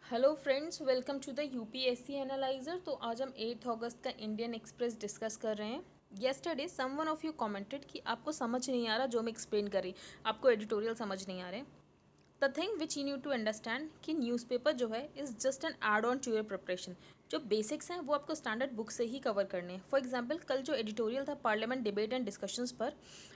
Hello friends, welcome to the UPSC analyser. तो आज हम 8 अगस्त का इंडियन एक्सप्रेस डिस्कस कर रहे हैं। Yesterday someone of you commented कि आपको समझ नहीं आ रहा जो मैं एक्सप्लेन कर रही, आपको एडिटोरियल समझ नहीं आ रहे। The thing which you need to understand कि न्यूज़पेपर जो है is just an add on to your preparation. जो बेसिक्स हैं वो आपको स्टैंडर्ड बुक से ही कवर करने हैं। फॉर एग्जांपल, कल जो एडिटोरियल था पार्लियामेंट डिबेट एंड डिस्कशंस पर,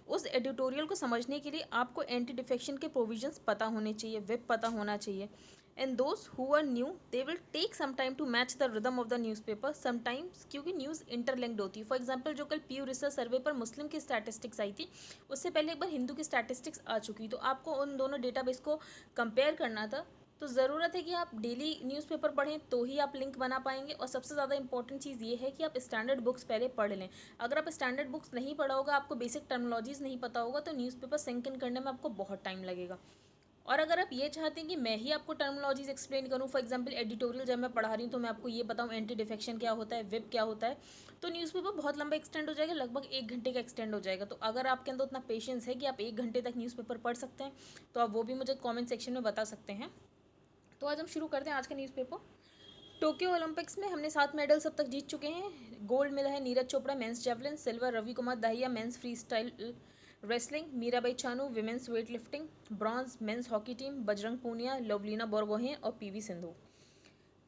उस एडिटोरियल को समझने के लिए आपको एंटी डिफेक्शन के प्रोविजंस पता होने चाहिए, विप पता होना चाहिए। And those who are new they will take some time to match the rhythm of the newspaper sometimes, क्योंकि न्यूज़ इंटरलिंक्ड होती है। फॉर एग्जांपल, जो कल पीयू रिसर्च सर्वे पर मुस्लिम की स्टैटिस्टिक्स आई थी, उससे पहले एक बार हिंदू की स्टैटिस्टिक्स आ चुकी, तो आपको उन दोनों डेटाबेस को कंपेयर करना था। तो ज़रूरत है कि आप डेली न्यूज़पेपर पढ़ें, तो ही आप लिंक बना पाएंगे। और सबसे ज़्यादा इंपॉर्टेंट चीज़ ये है कि आप स्टैंडर्ड बुक्स पहले पढ़ लें। अगर आप स्टैंडर्ड बुक्स नहीं पढ़ा होगा, आपको बेसिक टर्मिनोलॉजीज़ नहीं पता होगा, तो न्यूज़पेपर सिंक इन करने में आपको बहुत टाइम लगेगा। और अगर आप ये चाहते हैं कि मैं ही आपको टर्मिनोलॉजीज एक्सप्लेन करूं, फॉर एग्जांपल एडिटोरियल जब मैं पढ़ा रही हूँ तो मैं आपको ये बताऊं एंटी डिफेक्शन क्या होता है, विप क्या होता है, तो न्यूज़पेपर बहुत लंबा एक्सटेंड हो जाएगा, लगभग 1 घंटे का एक्सटेंड हो जाएगा। तो अगर आपके अंदर उतना पेशेंस है कि आप 1 घंटे तक न्यूज़पेपर पढ़ सकते हैं, तो आप वो भी मुझे कॉमेंट सेक्शन में बता सकते हैं। तो आज हम शुरू करते हैं आज का न्यूज़पेपर। टोक्यो ओलंपिक्स में हमने 7 मेडल्स अब तक जीत चुके हैं। गोल्ड मिला है Neeraj Chopra men's javelin, silver Ravi Kumar Dahiya men's freestyle wrestling, Mirabai Chanu women's weightlifting, bronze men's hockey team Bajrang Punia, Lovlina Borgohain और पीवी सिंधु।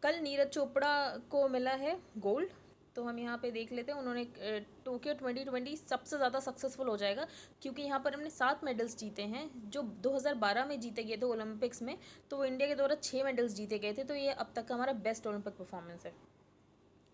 कल नीरज चोपड़ा को मिला है गोल्ड। तो हम यहाँ पे देख लेते हैं, उन्होंने टोक्यो 2020 सबसे ज़्यादा सक्सेसफुल हो जाएगा, क्योंकि यहाँ पर हमने 7 मेडल्स जीते हैं जो 2012 में जीते गए थे ओलंपिक्स में। तो वो इंडिया के द्वारा 6 मेडल्स जीते गए थे, तो ये अब तक का हमारा बेस्ट ओलंपिक परफॉर्मेंस है।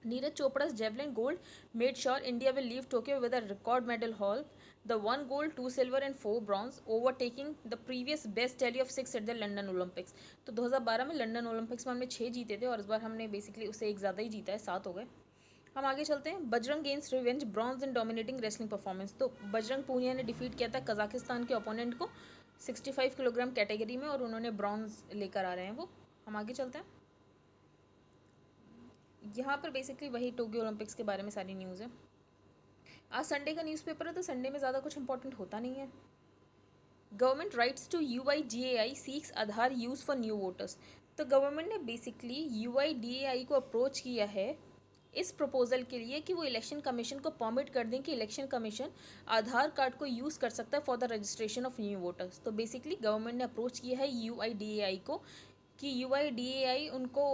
Neeraj Chopra's javelin gold made sure India will leave Tokyo with a record medal haul. The 1 gold, 2 silver and 4 bronze, overtaking the previous best tally of 6 at the London Olympics. तो 2012 में London Olympics में हमने 6 जीते थे और इस बार हमने basically उससे एक ज़्यादा ही जीता है, 7 हो गए। हम आगे चलते हैं। Bajrang gains revenge bronze in dominating wrestling performance. तो बजरंग पूनिया ने डिफीट किया था कजाकिस्तान के ओपोनेंट को 65 किलोग्राम कैटेगरी में, और उन्होंने ब्रॉन्ज लेकर आ रहे हैं वो। हम आगे चलते हैं। यहाँ पर बेसिकली वही टोक्यो ओलंपिक्स के बारे में सारी न्यूज़ है। आज संडे का न्यूज़पेपर है, तो संडे में ज़्यादा कुछ इंपॉर्टेंट होता नहीं है। Government writes to UIDAI seeks Aadhaar use for new voters. तो गवर्नमेंट ने बेसिकली UIDAI को अप्रोच किया है इस प्रपोजल के लिए कि वो इलेक्शन कमीशन को परमिट कर दें कि इलेक्शन कमीशन आधार कार्ड को यूज़ कर सकता है for the registration of new voters. तो बेसिकली गवर्नमेंट ने अप्रोच किया है UIDAI को कि UIDAI उनको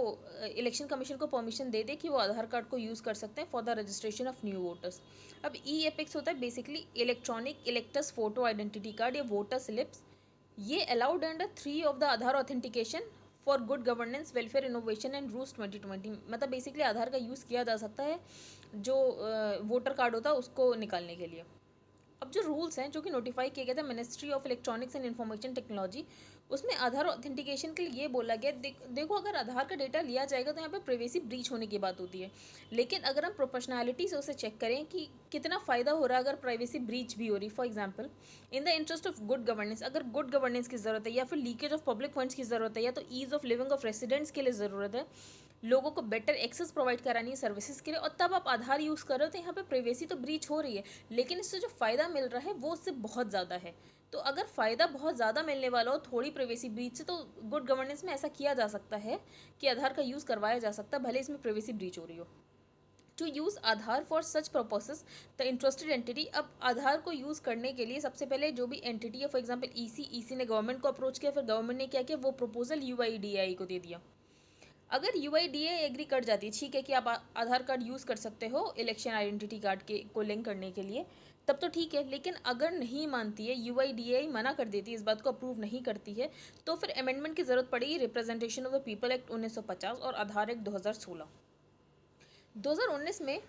इलेक्शन कमीशन को परमिशन दे दे कि वो आधार कार्ड को यूज़ कर सकते हैं for the registration of new voters. अब EPICS होता है basically electronic electors photo identity card या वोटर स्लिप्स। ये allowed under 3 of the Aadhaar authentication for good governance welfare innovation and rules 2020। मतलब बेसिकली आधार का यूज़ किया जा सकता है जो वोटर कार्ड होता है उसको निकालने के लिए। अब जो रूल्स हैं जो कि नोटिफाई किए गए थे ministry of electronics and information technology, उसमें आधार ऑथेंटिकेशन के लिए ये बोला गया देखो अगर आधार का डेटा लिया जाएगा तो यहाँ पे प्राइवेसी ब्रीच होने की बात होती है। लेकिन अगर हम प्रोपोर्शनैलिटी से उसे चेक करें कि कितना फ़ायदा हो रहा है अगर प्राइवेसी ब्रीच भी हो रही, for example in the interest of good governance, अगर गुड गवर्नेंस की ज़रूरत है या फिर लीकेज ऑफ पब्लिक फंड्स की ज़रूरत है या तो ease of living of residents के लिए ज़रूरत है, लोगों को बेटर एक्सेस प्रोवाइड करानी है सर्विसेज के लिए, और तब आप आधार यूज़ कर रहे हो, तो यहाँ पे प्राइवेसी तो ब्रीच हो रही है, लेकिन इससे जो फ़ायदा मिल रहा है वो उससे बहुत ज़्यादा है। तो अगर फ़ायदा बहुत ज़्यादा मिलने वाला हो थोड़ी प्राइवेसी ब्रीच से, तो गुड गवर्नेंस में ऐसा किया जा सकता है कि आधार का यूज़ करवाया जा सकता है भले इसमें प्राइवेसी ब्रीच हो रही हो। To use Aadhaar for such purposes the interested entity. अब आधार को यूज़ करने के लिए सबसे पहले जो भी एंटिटी है, फॉर एग्जांपल ईसी ने गवर्नमेंट को अप्रोच किया, फिर गवर्नमेंट ने क्या किया, वो प्रपोजल UIDAI को दे दिया। अगर UIDAI एग्री कर जाती है, ठीक है कि आप आधार कार्ड यूज़ कर सकते हो इलेक्शन आइडेंटिटी कार्ड के को लिंक करने के लिए, तब तो ठीक है। लेकिन अगर नहीं मानती है, UIDAI मना कर देती है, इस बात को अप्रूव नहीं करती है, तो फिर अमेंडमेंट की ज़रूरत पड़ेगी representation of the people act 1950 और आधार एक्ट 2016। 2019 में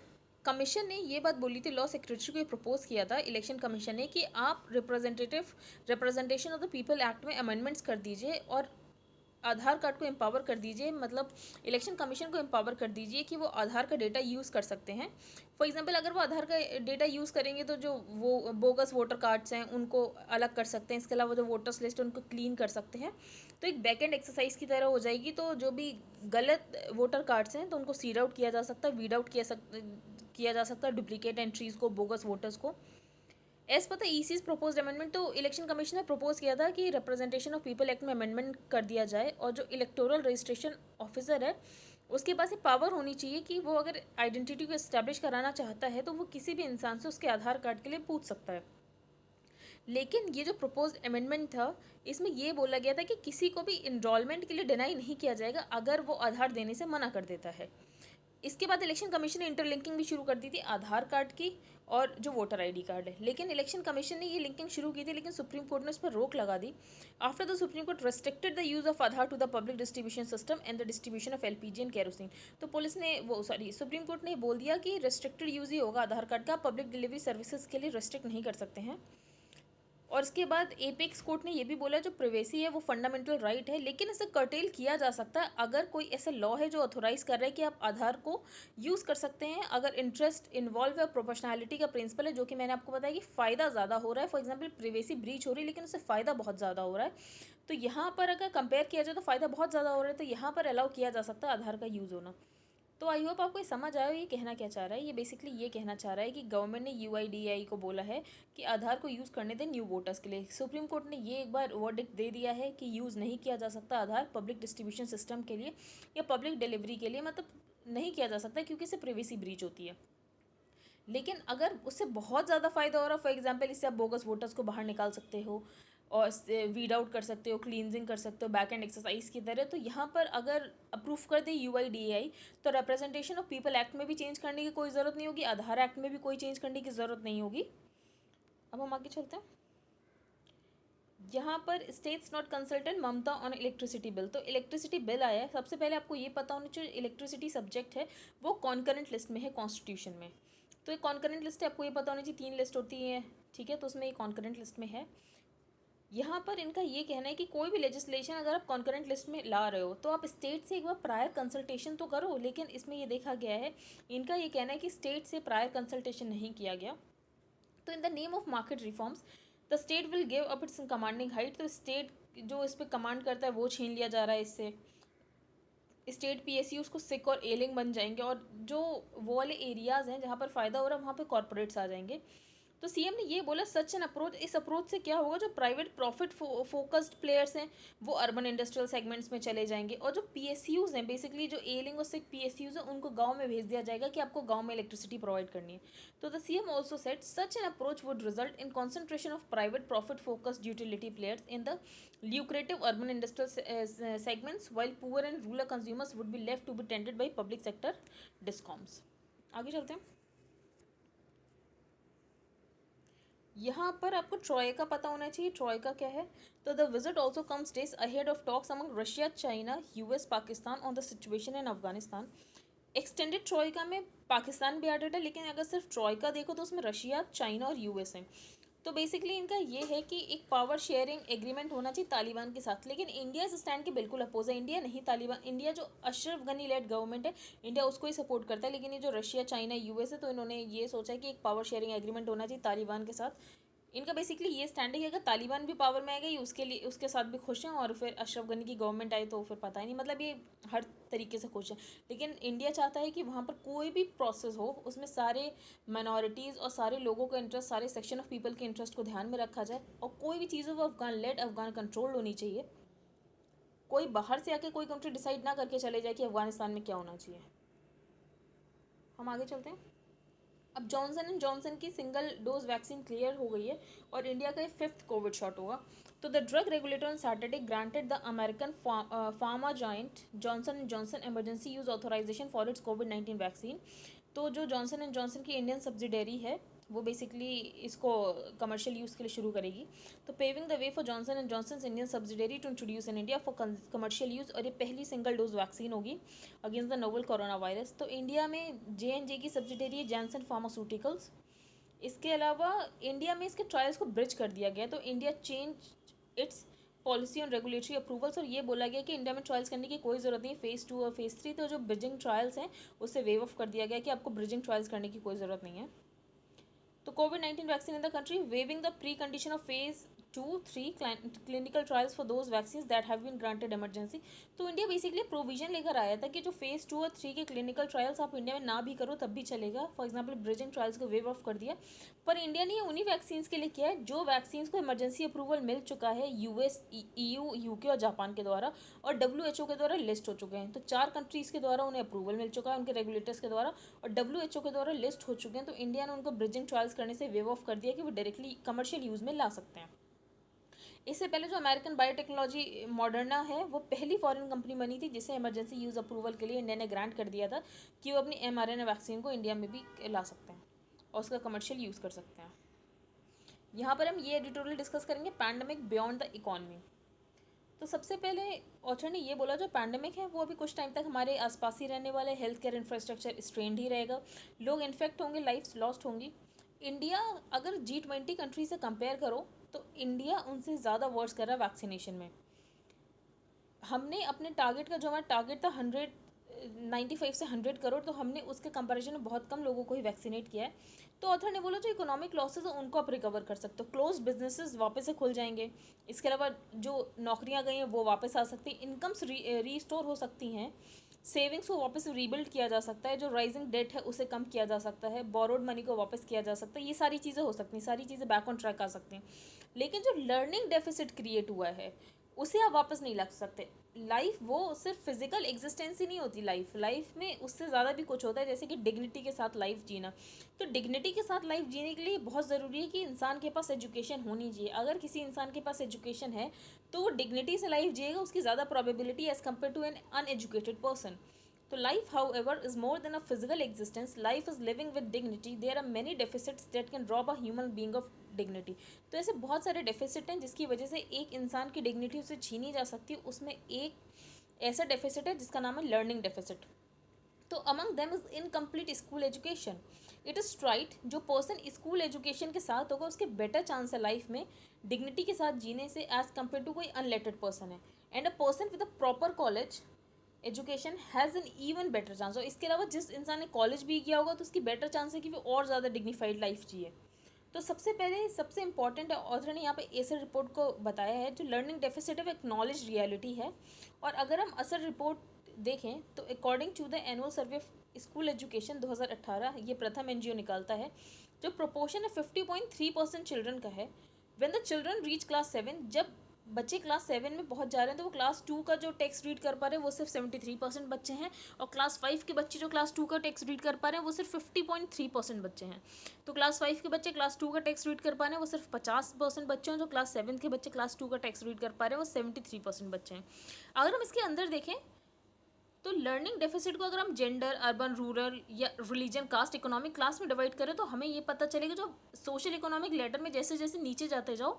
कमीशन ने ये बात बोली थी, लॉ सेक्रेटरी को ये प्रपोज किया था इलेक्शन कमीशन ने कि आप representation of the people act में अमेंडमेंट्स कर दीजिए और आधार कार्ड को एम्पावर कर दीजिए, मतलब इलेक्शन कमीशन को एम्पावर कर दीजिए कि वो आधार का डेटा यूज़ कर सकते हैं। फॉर एग्जांपल अगर वो आधार का डेटा यूज़ करेंगे तो जो वो बोगस वोटर कार्ड्स हैं उनको अलग कर सकते हैं, इसके अलावा जो वोटर्स लिस्ट है उनको क्लीन कर सकते हैं। तो एक बैक एंड एक्सरसाइज की तरह हो जाएगी, तो जो भी गलत वोटर कार्ड्स हैं तो उनको सीड आउट किया जा सकता है, वीड आउट किया जा सकता है डुप्लीकेट एंट्रीज़ को, बोगस वोटर्स को। As per the EC's proposed amendment, तो इलेक्शन कमीशन ने प्रपोज किया था कि रिप्रेजेंटेशन ऑफ पीपल एक्ट में अमेंडमेंट कर दिया जाए, और जो इलेक्टोरल रजिस्ट्रेशन ऑफिसर है उसके पास ये पावर होनी चाहिए कि वो अगर आइडेंटिटी को इस्टेब्लिश कराना चाहता है तो वो किसी भी इंसान से उसके आधार कार्ड के लिए पूछ सकता है। लेकिन ये जो प्रपोज्ड अमेंडमेंट था, इसमें ये बोला गया था कि किसी को भी इनरोलमेंट के लिए डिनाई नहीं किया जाएगा अगर वो आधार देने से मना कर देता है। इसके बाद इलेक्शन कमीशन ने इंटरलिंकिंग भी शुरू कर दी थी आधार कार्ड की और जो वोटर आईडी कार्ड है, लेकिन इलेक्शन कमीशन ने ये लिंकिंग शुरू की थी, लेकिन सुप्रीम कोर्ट ने उस पर रोक लगा दी। After the supreme court restricted the use of Aadhaar to the public distribution system and the distribution of LPG and kerosene, तो पुलिस ने सुप्रीम कोर्ट ने बोल दिया कि रेस्ट्रिक्टेड यूज ही होगा आधार कार्ड का, पब्लिक डिलीवरी सर्विसेज के लिए रेस्ट्रिक्ट नहीं कर सकते हैं। और इसके बाद एपेक्स कोर्ट ने ये भी बोला जो प्रिवेसी है वो फंडामेंटल राइट है, लेकिन इसे कर्टेल किया जा सकता है अगर कोई ऐसा लॉ है जो ऑथोराइज कर रहा है कि आप आधार को यूज़ कर सकते हैं अगर इंटरेस्ट इन्वॉल्व है, प्रोपोर्शनैलिटी का प्रिंसिपल है, जो कि मैंने आपको बताया कि फ़ायदा ज़्यादा हो रहा है। फॉर एग्जाम्पल प्रिवेसी ब्रीच हो रही है लेकिन उससे फ़ायदा बहुत ज़्यादा हो रहा है, तो यहाँ पर अगर कंपेयर किया जाए तो फ़ायदा बहुत ज़्यादा हो रहा है, तो यहाँ पर अलाउ किया जा सकता है आधार का यूज़ होना। तो आई होप आपको ये समझ आया ये कहना क्या चाह रहा है। ये बेसिकली ये कहना चाह रहा है कि गवर्नमेंट ने यूआईडीएआई को बोला है कि आधार को यूज़ करने दें न्यू वोटर्स के लिए। सुप्रीम कोर्ट ने ये एक बार वर्डिक्ट दे दिया है कि यूज़ नहीं किया जा सकता आधार पब्लिक डिस्ट्रीब्यूशन सिस्टम के लिए या पब्लिक डिलीवरी के लिए, मतलब नहीं किया जा सकता क्योंकि इससे प्रिवेसी ब्रीच होती है। लेकिन अगर उससे बहुत ज़्यादा फ़ायदा हो रहा है, फॉर एग्जाम्पल इससे आप बोगस वोटर्स को बाहर निकाल सकते हो और वीड आउट कर सकते हो, क्लींजिंग कर सकते हो बैक एंड एक्सरसाइज की तरह, तो यहाँ पर अगर अप्रूव कर दे यूआईडीएआई तो रिप्रेजेंटेशन ऑफ पीपल एक्ट में भी चेंज करने की कोई ज़रूरत नहीं होगी, आधार एक्ट में भी कोई चेंज करने की ज़रूरत नहीं होगी। अब हम आगे चलते हैं। यहाँ पर states not consultant Mamata on electricity bill, तो इलेक्ट्रिसिटी बिल आया है। सबसे पहले आपको ये पता होना चाहिए इलेक्ट्रिसिटी सब्जेक्ट है वो कॉन्करेंट लिस्ट में है कॉन्स्टिट्यूशन में, तो ये कॉन्करेंट लिस्ट है, आपको ये पता होनी चाहिए 3 लिस्ट होती है, ठीक है, तो उसमें ये कॉन्करेंट लिस्ट में है। यहाँ पर इनका ये कहना है कि कोई भी लेजिस्लेशन अगर आप कॉन्करेंट लिस्ट में ला रहे हो तो आप स्टेट से एक बार प्रायर कंसल्टेशन तो करो, लेकिन इसमें ये देखा गया है, इनका ये कहना है कि स्टेट से प्रायर कंसल्टेशन नहीं किया गया। तो in the name of market reforms the state will give up it's commanding height, तो स्टेट जो इस पर कमांड करता है वो छीन लिया जा रहा है इससे। स्टेट पीएसयू उसको सिक और एलिंग बन जाएंगे, और जो वो वाले एरियाज़ हैं जहाँ पर फ़ायदा हो रहा है वहाँ पर कॉरपोरेट्स आ जाएंगे। तो सीएम ने ये बोला सच एन अप्रोच, इस अप्रोच से क्या होगा, जो प्राइवेट प्रॉफिट फोकस्ड प्लेयर्स हैं वो अर्बन इंडस्ट्रियल सेगमेंट्स में चले जाएंगे, और जो पीएसयूज हैं बेसिकली जो एलिंग और सिक पीएसयूज हैं उनको गांव में भेज दिया जाएगा कि आपको गांव में इलेक्ट्रिसिटी प्रोवाइड करनी है। तो the CM also set such an approach would result in concentration of private profit focused utility players in the lucrative urban industrial segments while poor and rural consumers would be left to be tended by public sector discoms। आगे चलते हैं। यहाँ पर आपको troika पता होना चाहिए, troika क्या है। तो the visit also comes days ahead of talks among Russia, China, US, Pakistan on the situation in Afghanistan. Extended troika में पाकिस्तान भी एडेड है, लेकिन अगर सिर्फ ट्रॉयका देखो तो उसमें रशिया, चाइना और यूएस है। तो बेसिकली इनका ये है कि एक पावर शेयरिंग एग्रीमेंट होना चाहिए तालिबान के साथ, लेकिन इंडिया इस स्टैंड के बिल्कुल अपोज है। इंडिया नहीं तालिबान, इंडिया जो अशरफ गनी लेड गवर्नमेंट है इंडिया उसको ही सपोर्ट करता है, लेकिन ये जो रशिया, चाइना, यूएस है तो इन्होंने ये सोचा है कि एक पावर शेयरिंग एग्रीमेंट होना चाहिए तालिबान के साथ। इनका बेसिकली ये स्टैंडिंग है कि अगर तालिबान भी पावर में आएगा ये उसके लिए उसके साथ भी खुश हैं, और फिर अशरफ गनी की गवर्नमेंट आए तो फिर पता ही नहीं, मतलब ये हर तरीके से खुश है। लेकिन इंडिया चाहता है कि वहाँ पर कोई भी प्रोसेस हो उसमें सारे माइनॉरिटीज़ और सारे लोगों का इंटरेस्ट, सारे सेक्शन ऑफ पीपल के इंटरेस्ट को ध्यान में रखा जाए, और कोई भी चीज़ हो वो अफगान लेड, अफगान कंट्रोल्ड होनी चाहिए। कोई बाहर से आके कोई कंट्री डिसाइड ना करके चले जाए कि अफगानिस्तान में क्या होना चाहिए। हम आगे चलते हैं। अब जॉनसन एंड जॉनसन की सिंगल डोज वैक्सीन क्लियर हो गई है और इंडिया का ये 5th कोविड शॉट होगा। तो the drug regulator on Saturday granted the American pharma giant Johnson and Johnson emergency use authorisation for its कोविड-19 वैक्सीन। तो जो जॉनसन एंड जॉनसन की इंडियन सब्सिडरी है वो बेसिकली इसको कमर्शियल यूज़ के लिए शुरू करेगी। तो paving the way for Johnson and Johnson Indian subsidiary to introduce in India for commercial use, और ये पहली सिंगल डोज वैक्सीन होगी against the novel coronavirus. तो इंडिया में J&J की सब्सिडरी है जैनसन फार्मास्यूटिकल्स। इसके अलावा इंडिया में इसके ट्रायल्स को ब्रिज कर दिया गया, तो India change it's policy on regulatory approvals, और ये बोला गया कि इंडिया में ट्रायल्स करने की कोई ज़रूरत नहीं है फेज़ 2 और फेज़ 3। तो जो ब्रिजिंग ट्रायल्स हैं उससे वेव ऑफ कर दिया गया कि आपको ब्रिजिंग ट्रायल्स करने की कोई ज़रूरत नहीं है। तो कोविड-19 vaccine in the country waiving the precondition of phase 2-3 clinical trials for those vaccines that have been granted emergency. तो इंडिया बेसिकली प्रोविजन लेकर आया था कि जो फेज 2 और 3 के क्लिनिकल ट्रायल्स आप इंडिया में ना भी करो तब भी चलेगा. फॉर एग्जांपल ब्रिजिंग ट्रायल्स को वेव ऑफ कर दिया. पर इंडिया ने ये उन्हीं वैक्सीन के लिए किया है जो वैक्सीन को इमरजेंसी अप्रूवल मिल चुका है यूएस, EU, यूके और जापान के द्वारा, और WHO के द्वारा लिस्ट हो चुके हैं. तो 4 कंट्रीज़ के द्वारा उन्हें अप्रूवल मिल चुका है उनके रेगुलेटर्स के द्वारा, और WHO के द्वारा लिस्ट हो चुके हैं. तो इंडिया ने उनको ब्रिजिंग ट्रायल्स करने से वेव ऑफ कर दिया कि वो डायरेक्टली कमर्शियल यूज़ में ला सकते हैं. इससे पहले जो अमेरिकन बायोटेक्नोलॉजी मॉडर्ना है वो पहली फॉरेन कंपनी बनी थी जिसे इमरजेंसी यूज़ अप्रूवल के लिए इंडिया ने ग्रांट कर दिया था कि वो अपनी mRNA वैक्सीन को इंडिया में भी ला सकते हैं और उसका कमर्शियल यूज़ कर सकते हैं. यहाँ पर हम ये एडिटोरियल डिस्कस करेंगे पैंडमिक बियॉन्ड द इकॉनमी. तो सबसे पहले ऑथर ने ये बोला जो पैंडमिक है वो अभी कुछ टाइम तक हमारे आसपास ही रहने वाले, हेल्थ केयर इंफ्रास्ट्रक्चर स्ट्रेंड ही रहेगा, लोग इन्फेक्ट होंगे, लाइफ्स लॉस्ट होंगी. इंडिया अगर G20 कंट्री से कंपेयर करो तो इंडिया उनसे ज़्यादा वर्स कर रहा है वैक्सीनेशन में. हमने अपने टारगेट का, जो हमारा टारगेट था 95 से 100 करोड़, तो हमने उसके कंपैरिजन में बहुत कम लोगों को ही वैक्सीनेट किया है. तो ऑथर ने बोला जो इकोनॉमिक लॉसेस है उनको आप रिकवर कर सकते हो, क्लोज बिजनेसेस वापस से खुल जाएंगे, इसके अलावा जो नौकरियां गई हैं वो वापस आ सकती हैं, इनकम्स रीस्टोर हो सकती हैं, सेविंग्स को वापस रीबिल्ड किया जा सकता है, जो राइजिंग डेट है उसे कम किया जा सकता है, बोरोड मनी को वापस किया जा सकता है. ये सारी चीज़ें हो सकती हैं, सारी चीज़ें बैक ऑन ट्रैक आ सकती हैं. लेकिन जो लर्निंग डेफिसिट क्रिएट हुआ है उसे आप वापस नहीं ला सकते. लाइफ वो सिर्फ फिजिकल एग्जिस्टेंस ही नहीं होती, लाइफ में उससे ज़्यादा भी कुछ होता है, जैसे कि डिग्निटी के साथ लाइफ जीना. तो डिग्निटी के साथ लाइफ जीने के लिए बहुत ज़रूरी है कि इंसान के पास एजुकेशन होनी चाहिए. अगर किसी इंसान के पास एजुकेशन है तो वो डिग्निटी से लाइफ जिएगा, उसकी ज़्यादा probability as compared to an uneducated person. तो life however is more than a physical existence. Life is living with dignity. There are many deficits that can rob a human being of dignity. तो ऐसे बहुत सारे deficit हैं जिसकी वजह से एक इंसान की डिग्निटी उसे छीनी जा सकती है. उसमें एक ऐसा डेफिसिट है जिसका नाम है लर्निंग डेफिसिट. तो among them is incomplete school education. It is right, जो पर्सन स्कूल एजुकेशन के साथ होगा उसके बेटर चांस है लाइफ में डिग्निटी के साथ जीने से एज कम्पेयर टू कोई अनलेटेड पर्सन है. And a person with a proper college education has an even better chance. और इसके अलावा जिस इंसान ने कॉलेज भी किया होगा तो उसकी बेटर चांस है कि वो और ज़्यादा डिग्निफाइड लाइफ जिए. तो सबसे पहले सबसे इंपॉर्टेंट है, ऑथर ने यहाँ पे एसर रिपोर्ट को बताया है जो लर्निंग डेफिसिट है वो एक्नॉलेज रियलिटी है. और अगर हम असर रिपोर्ट देखें तो according to the annual survey of school education 2018, ये प्रथम NGO निकालता है, जो प्रोपोर्शन है 50.3% चिल्ड्रन का है. When the children reach class 7, जब बच्चे क्लास 7 में पहुंच जा रहे हैं तो वो क्लास 2 का जो टेक्स्ट रीड कर पा रहे हैं वो सिर्फ 73% बच्चे हैं, और क्लास 5 के बच्चे जो क्लास 2 का टेक्स्ट रीड कर पा रहे हैं वो सिर्फ 50.3% बच्चे हैं. तो क्लास 5 के बच्चे क्लास 2 का टेक्स्ट रीड कर पा रहे हैं वो सिर्फ 50% बच्चे हैं, जो क्लास 7 के बच्चे क्लास 2 का टेक्स्ट रीड कर पा रहे हैं वो 73% बच्चे हैं. अगर हम इसके अंदर देखें तो लर्निंग डेफिसिट को अगर हम जेंडर, अर्बन, रूरल या रिलीजन, कास्ट, इकोनॉमिक क्लास में डिवाइड करें तो हमें ये पता चलेगा जो सोशल इकोनॉमिक लेटर में जैसे जैसे नीचे जाते जाओ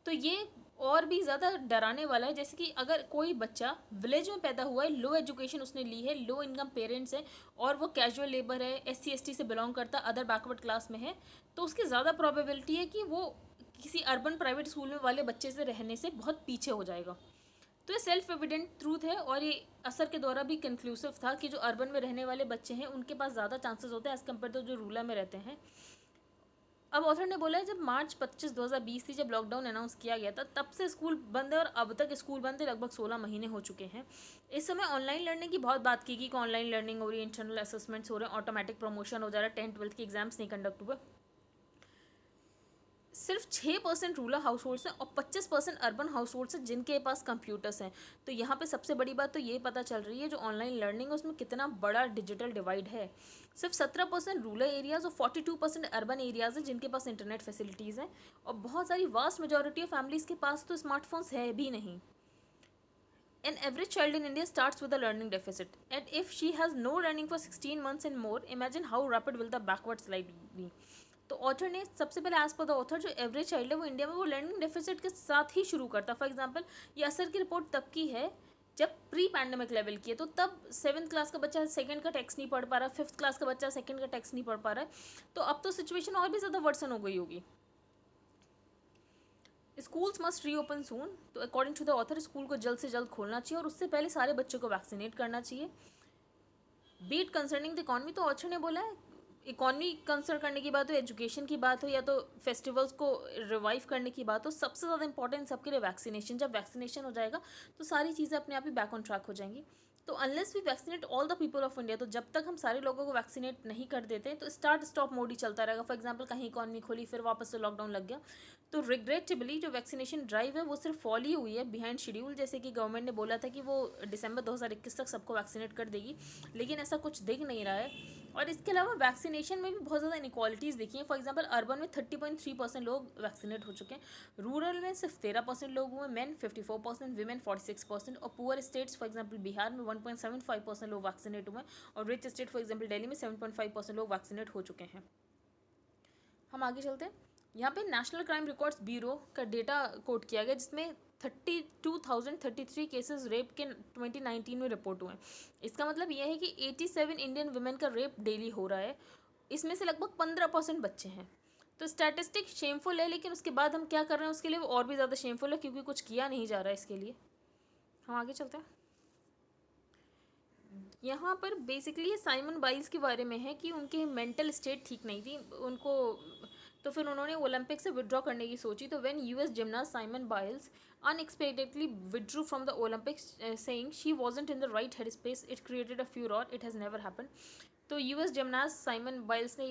तो ये और भी ज़्यादा डराने वाला है. जैसे कि अगर कोई बच्चा विलेज में पैदा हुआ है, लो एजुकेशन उसने ली है, लो इनकम पेरेंट्स है और वो कैजुअल लेबर है, SC ST से बिलोंग करता, अदर बैकवर्ड क्लास में है, तो उसकी ज़्यादा प्रोबेबिलिटी है कि वो किसी अर्बन प्राइवेट स्कूल में वाले बच्चे से रहने से बहुत पीछे हो जाएगा. तो ये सेल्फ एविडेंट ट्रूथ है और ये असर के द्वारा भी कंक्लूसिव था कि जो अर्बन में रहने वाले बच्चे हैं उनके पास ज़्यादा चांसेस होते हैं एज़ कम्पेयर टू जो रूरल में रहते हैं. अब ऑथर ने बोला है जब मार्च 25, 2020 थी जब लॉकडाउन अनाउंस किया गया था तब से स्कूल बंद है और अब तक स्कूल बंद है, लगभग 16 महीने हो चुके हैं. इस समय ऑनलाइन लर्निंग की बहुत बात की गई कि ऑनलाइन लर्निंग हो रही है, इंटरनल असेसमेंट्स हो रहे हैं, ऑटोमेटिक प्रमोशन हो जा रहा है, 10th-12th के एग्जाम्स नहीं कंडक्ट हुए. सिर्फ 6% रूरल हाउस होल्ड्स हैं और 25% अर्बन हाउस होल्ड्स हैं जिनके पास कंप्यूटर्स हैं. तो यहाँ पे सबसे बड़ी बात तो ये पता चल रही है जो ऑनलाइन लर्निंग है उसमें कितना बड़ा डिजिटल डिवाइड है. सिर्फ 17% रूरल एरियाज़ और 42% अर्बन एरियाज़ हैं जिनके पास इंटरनेट फैसिलिटीज़ हैं, और बहुत सारी वास्ट मेजॉरिटी ऑफ फैमिलीज़ के पास तो स्मार्टफोन्स है भी नहीं. An average child in India starts with a learning deficit, and if she has no learning for 16 months and more, imagine how rapid will the backward slide be. तो author ने सबसे पहले as per the author जो average child है वो India में वो learning deficit के साथ ही शुरू करता. फॉर एग्जांपल ये असर की रिपोर्ट तब की है जब प्री पैंडमिक लेवल की है, तो तब 7th क्लास का बच्चा सेकंड का टेक्स्ट नहीं पढ़ पा रहा, 5th क्लास का बच्चा सेकंड का टेक्स्ट नहीं पढ़ पा रहा है. तो अब तो सिचुएशन और भी ज़्यादा वर्सन हो गई होगी. Schools must reopen soon. तो according to the author school को जल्द से जल्द खोलना चाहिए और उससे पहले सारे बच्चों को वैक्सीनेट करना चाहिए. बीट कंसर्निंग द इकॉनमी, तो ऑथर ने बोला है इकॉनमी कंसर्न करने की बात हो, एजुकेशन की बात हो, या तो फेस्टिवल्स को रिवाइव करने की बात हो, सबसे ज़्यादा इंपॉर्टेंट सबके लिए वैक्सीनेशन। जब वैक्सीनेशन हो जाएगा तो सारी चीज़ें अपने आप ही बैक ऑन ट्रैक हो जाएंगी। तो unless we vaccinate all the people of India, तो जब तक हम सारे लोगों को वैक्सीनेट नहीं कर देते तो स्टार्ट स्टॉप मोड ही चलता रहेगा। फॉर एग्जांपल कहीं इकॉनमी खोली, फिर वापस से लॉकडाउन लग गया। तो रिग्रेटेबली जो वैक्सीनेशन ड्राइव है वो सिर्फ फॉल ही हुई है बिहाइंड शेड्यूल। जैसे कि गवर्नमेंट ने बोला था कि वो दिसंबर 2021 तक सबको वैक्सीनेट कर देगी, लेकिन ऐसा कुछ दिख नहीं रहा है। और इसके अलावा वैक्सीनेशन में भी बहुत ज़्यादा इनक्वालिटीज़ दिखी हैं। फॉर एग्जांपल अर्बन में 30.3% लोग वैक्सीनेट हो चुके हैं, रूरल में सिर्फ 13% लोग हुए, मेन 54%, वीमेन 46%, और poor states for example Bihar में 1.75% लोग वैक्सीनेट हुए हैं, और rich state for example Delhi में 7.5% लोग वैक्सीनेट हो चुके हैं। हम आगे चलते हैं। यहाँ पे नेशनल क्राइम रिकॉर्ड्स ब्यूरो का डेटा कोट किया गया, जिसमें 32,033 केसेस रेप के 2019 में रिपोर्ट हुए हैं। इसका मतलब यह है कि 87 इंडियन वुमेन का रेप डेली हो रहा है। इसमें से लगभग 15% बच्चे हैं। तो स्टैटिस्टिक शेमफुल है, लेकिन उसके बाद हम क्या कर रहे हैं उसके लिए वो और भी ज़्यादा शेमफुल है, क्योंकि कुछ किया नहीं जा रहा है इसके लिए। हम आगे चलते हैं। यहाँ पर बेसिकली साइमन बाइल्स के बारे में है कि उनकी मेंटल स्टेट ठीक नहीं थी उनको, तो फिर उन्होंने ओलंपिक से विड्रॉ करने की सोची। तो when US gymnast Simon Biles unexpectedly withdrew from the Olympics, saying she wasn't in the right headspace, it created a furor, it has never happened. तो यूएस जिमनास्ट साइमन बाइल्स ने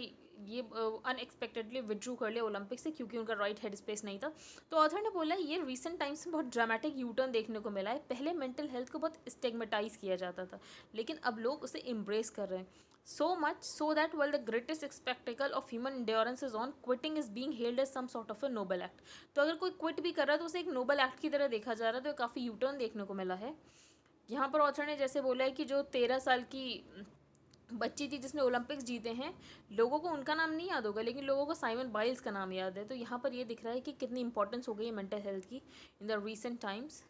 ये unexpectedly withdrew कर लिया Olympic से, क्योंकि उनका write head space नहीं था। तो ऑथर ने बोला ये रिसेंट टाइम्स में बहुत ड्रामेटिक यू टर्न देखने को मिला है। पहले मेंटल हेल्थ को बहुत स्टिग्मेटाइज किया जाता था, लेकिन अब लोग उसे एम्ब्रेस कर रहे हैं। So much so that while the greatest spectacle of human endurance is on, quitting is being hailed as some sort of a noble act. तो अगर कोई क्विट भी कर रहा है तो उसे एक नोबल एक्ट की तरह देखा जा रहा है। तो काफ़ी यू टर्न देखने को मिला है। यहाँ पर ऑथर ने जैसे बोला है कि जो 13 साल की बच्ची थी जिसने ओलंपिक्स जीते हैं, लोगों को उनका नाम नहीं याद होगा, लेकिन लोगों को साइमन बाइल्स का नाम याद है। तो यहाँ पर ये दिख रहा है कि कितनी इंपॉर्टेंस हो गई है मेंटल हेल्थ की इन द रीसेंट टाइम्स।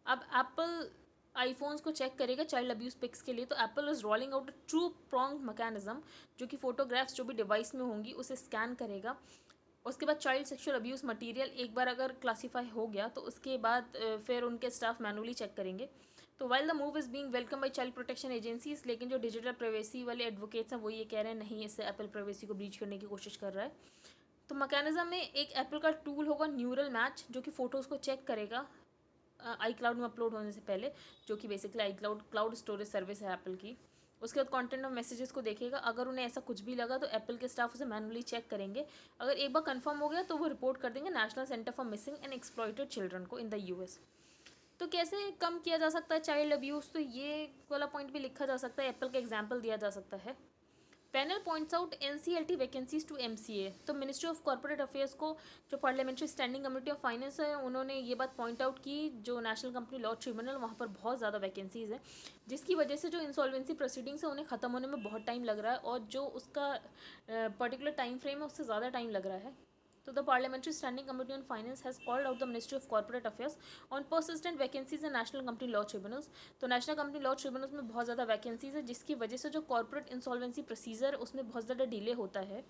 अब एप्पल आईफोन्स को चेक करेगा चाइल्ड अब्यूज़ पिक्स के लिए। तो Apple is rolling out a true prong mechanism, जो कि फोटोग्राफ्स जो भी डिवाइस में होंगी उसे स्कैन करेगा। उसके बाद चाइल्ड सेक्सुअल अब्यूज़ मटेरियल एक बार अगर क्लासीफाई हो गया तो उसके बाद फिर उनके स्टाफ मैनुअली चेक करेंगे। तो while the move is being welcome by child protection agencies, लेकिन जो डिजिटल प्राइवेसी वाले एडवोकेट्स हैं वो ये कह रहे हैं नहीं, इससे एप्पल प्राइवेसी को ब्रीच करने की कोशिश कर रहा है। तो मैकेनिज्म में एक एप्पल का टूल होगा न्यूरल मैच, जो कि फ़ोटोज़ को चेक करेगा आई क्लाउड में अपलोड होने से पहले, जो कि basically I cloud storage service है एप्पल की। उसके बाद कंटेंट ऑफ मैसेजेस को देखेगा, अगर उन्हें ऐसा कुछ भी लगा तो एप्पल के स्टाफ उसे मैनुअली चेक करेंगे। अगर एक बार कंफर्म हो गया तो वो रिपोर्ट कर देंगे national centre for missing and exploited children को इन द यूएस। तो कैसे कम किया जा सकता है चाइल्ड अब्यूज़, तो ये वाला पॉइंट भी लिखा जा सकता है, एप्पल का एग्जाम्पल दिया जा सकता है। Panel points out NCLT vacancies to MCA. तो मिनिस्ट्री ऑफ कॉर्पोरेट अफेयर्स को जो parliamentary standing committee of finance है उन्होंने ये बात पॉइंट आउट की, जो नेशनल कंपनी लॉ ट्रिब्यूनल वहाँ पर बहुत ज़्यादा वैकेंसीज़ हैं, जिसकी वजह से जो इंसॉल्वेंसी प्रोसीडिंग्स है उन्हें ख़त्म होने में बहुत टाइम लग रहा है, और जो उसका पर्टिकुलर टाइम फ्रेम है उससे ज़्यादा टाइम लग रहा है। तो the parliamentary standing committee on finance has called out the ministry of corporate affairs on persistent vacancies in national company law tribunals. तो नेशनल कंपनी लॉ ट्रिब्यूनल्स में बहुत ज़्यादा वैकेंसीज है, जिसकी वजह से जो कॉर्पोरेट इंसॉल्वेंसी प्रोसीजर उसमें बहुत ज़्यादा डिले होता है।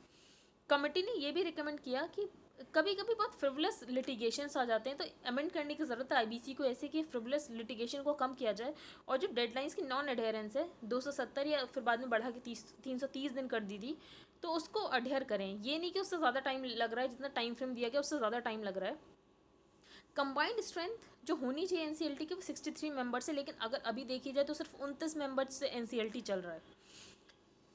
कमेटी ने ये भी रिकमेंड किया कि कभी कभी बहुत फ्रिवलेस लिटिगेशंस आ जाते हैं, तो अमेंड करने की ज़रूरत है आईबीसी को, ऐसे कि फ्रिवलेस लिटिगेशन को कम किया जाए, और जो डेडलाइंस की नॉन एडहेरेंस है 270 या फिर बाद में बढ़ा के 330 दिन कर दी थी, तो उसको अडहेयर करें। ये नहीं कि उससे ज़्यादा टाइम लग रहा है, जितना टाइम फ्रेम दिया गया उससे ज़्यादा टाइम लग रहा है। कंबाइंड स्ट्रेंथ जो होनी चाहिए एनसीएलटी की वो 63 मेंबर्स है, लेकिन अगर अभी देखी जाए तो सिर्फ 29 मेंबर्स से एनसीएलटी चल रहा है।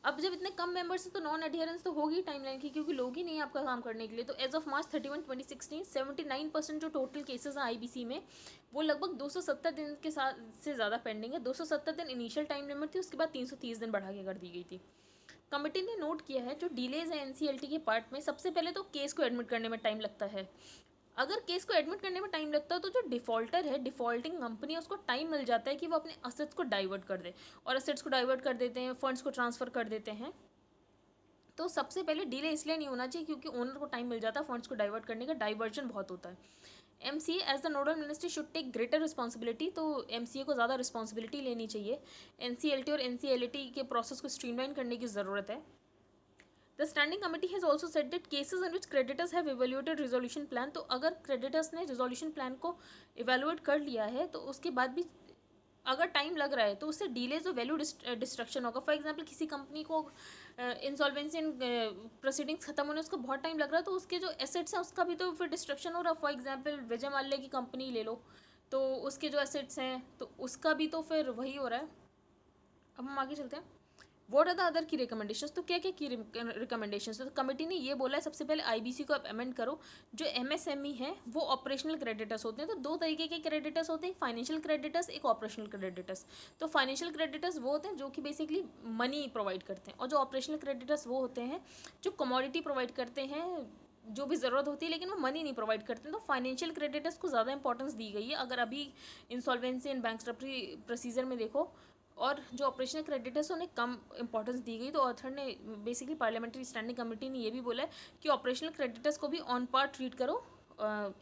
अब जब इतने कम मेंबर्स हैं तो नॉन एडहेरेंस तो होगी टाइमलाइन की, क्योंकि लोग ही नहीं है आपका काम करने के लिए। तो एज ऑफ मार्च 31, 2016 79% जो टोटल केसेस हैं आईबीसी में, वो लगभग 270 दिन के साथ से ज़्यादा पेंडिंग है। 270 दिन इनिशियल टाइम लिमिट थी, उसके बाद 330 दिन बढ़ा के कर दी गई थी। कमेटी ने नोट किया है जो डिलेज है एनसीएलटी के पार्ट में, सबसे पहले तो केस को एडमिट करने में टाइम लगता है। अगर केस को एडमिट करने में टाइम लगता है तो जो डिफ़ॉल्टर है, डिफ़ॉल्टिंग कंपनी है, उसको टाइम मिल जाता है कि वो अपने असेट्स को डाइवर्ट कर दे, और असेट्स को डाइवर्ट कर देते हैं, फंड्स को ट्रांसफ़र कर देते हैं। तो सबसे पहले डिले इसलिए नहीं होना चाहिए क्योंकि ओनर को टाइम मिल जाता है फंड्स को डाइवर्ट करने का, डाइवर्जन बहुत होता है। MCA as the nodal ministry should take greater responsibility, तो एमसीए को ज़्यादा रिस्पॉन्सिबिलिटी लेनी चाहिए। एनसीएलटी और एनसीएलटी के प्रोसेस को स्ट्रीमलाइन करने की ज़रूरत है। The standing committee has also said that cases in which creditors have evaluated resolution plan, तो अगर क्रेडिटर्स ने रिजोल्यूशन प्लान को इवेलुएट कर लिया है तो उसके बाद भी अगर टाइम लग रहा है तो उससे डिलेज और वैल्यू डिस्ट्रक्शन होगा। फॉर एग्जांपल किसी कंपनी को इंसॉल्वेंसी प्रोसीडिंग्स खत्म होने उसको बहुत टाइम लग रहा है, तो उसके जो एसेट्स हैं उसका भी तो फिर डिस्ट्रक्शन हो रहा है। फॉर एग्जांपल विजय माल्या की कंपनी ले लो, तो उसके जो एसेट्स हैं तो उसका भी तो फिर वही हो रहा है। अब हम आगे चलते हैं। व्हाट आर द अदर की रिकमेंडेशंस, तो क्या क्या की रिकमेंडेशंस, तो कमेटी ने ये बोला है सबसे पहले आईबीसी को आप अमेंड करो। जो एमएसएमई है वो ऑपरेशनल क्रेडिटर्स होते हैं, तो दो तरीके के क्रेडिटर्स होते हैं, फाइनेंशियल क्रेडिटर्स, एक ऑपरेशनल क्रेडिटर्स। तो फाइनेंशियल क्रेडिटर्स वो होते हैं जो कि बेसिकली मनी प्रोवाइड करते हैं, और जो ऑपरेशनल क्रेडिटर्स वो होते हैं जो कमोडिटी प्रोवाइड करते हैं, जो भी ज़रूरत होती है लेकिन वो मनी नहीं प्रोवाइड करते हैं। तो फाइनेंशियल क्रेडिटर्स को ज़्यादा इंपॉर्टेंस दी गई है अगर अभी इंसॉल्वेंसी एंड बैंकरप्सी प्रोसीजर में देखो, और जो ऑपरेशनल क्रेडिटर्स उन्हें कम इंपॉर्टेंस दी गई। तो ऑथर ने बेसिकली पार्लियामेंट्री स्टैंडिंग कमेटी ने ये भी बोला है कि ऑपरेशनल क्रेडिटर्स को भी ऑन पार ट्रीट करो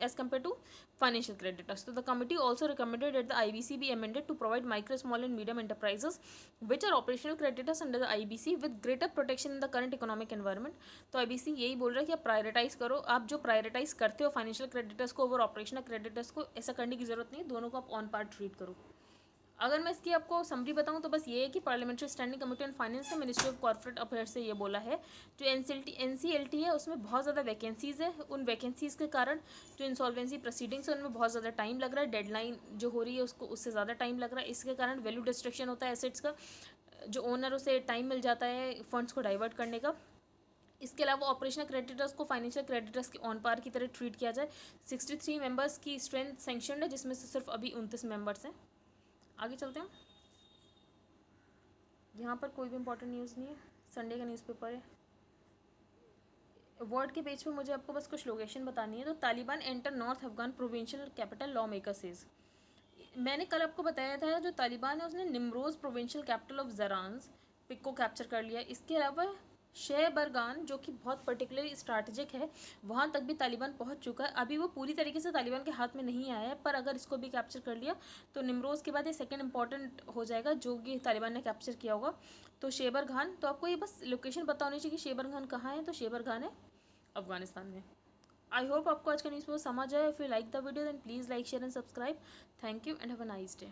as compare to financial creditors. तो the committee also recommended that the IBC be amended to provide micro, small and medium enterprises which are operational creditors under the IBC with greater protection in the current economic environment। तो IBC यही बोल रहा है कि आप prioritise करो, आप जो प्रायोरिटाइज करते हो फाइनेंशियल क्रेडिटर्स को ओवर ऑपरेशनल क्रेडिटर्स को, ऐसा करने की जरूरत नहीं है, दोनों को आप ऑन पार ट्रीट करो। अगर मैं इसकी आपको समरी बताऊं तो बस ये है कि parliamentary standing committee on finance ने मिनिस्ट्री ऑफ कॉर्पोरेट अफेयर्स से ये बोला है जो NCLT है उसमें बहुत ज़्यादा वैकेंसीज़ है, उन वैकेंसीज़ के कारण जो इंसॉल्वेंसी प्रोसीडिंग्स है उनमें बहुत ज़्यादा टाइम लग रहा है, डेडलाइन जो हो रही है उसको उससे ज़्यादा टाइम लग रहा है, इसके कारण वैल्यू डिस्ट्रक्शन होता है एसेट्स का, जो ओनर उसे टाइम मिल जाता है फंड्स को डाइवर्ट करने का। इसके अलावा ऑपरेशनल क्रेडिटर्स को फाइनेंशियल क्रेडिटर्स के ऑन पार की तरह ट्रीट किया जाए। 63 मेंबर्स की स्ट्रेंथ सेंक्शनड है जिसमें से सिर्फ अभी 29 मेंबर्स हैं। आगे चलते हैं। यहाँ पर कोई भी इंपॉर्टेंट न्यूज़ नहीं है, संडे का न्यूज़पेपर है। वर्ड के पेज पे मुझे आपको बस कुछ लोकेशन बतानी है। तो Taliban enter north Afghan provincial capital law maker says. मैंने कल आपको बताया था जो तालिबान है उसने Nimroz provincial capital of जरान्स pick को कैप्चर कर लिया। इसके अलावा शहबरगान जो कि बहुत पर्टिकुलरली स्ट्रैटेजिक है वहाँ तक भी तालिबान पहुँच चुका है। अभी वो पूरी तरीके से तालिबान के हाथ में नहीं आया है, पर अगर इसको भी कैप्चर कर लिया तो निमरोज़ के बाद ये सेकंड इंपॉर्टेंट हो जाएगा जो कि तालिबान ने कैप्चर किया होगा। तो शेबरगान, तो आपको ये बस लोकेशन पता होनी चाहिए कि शेबरगान कहाँ है, तो शेबरगान है अफगानिस्तान में। आई होप आपको आज का न्यूज़ पेपर समझ आए। If you like the video then please like share and subscribe. Thank you and have a nice day.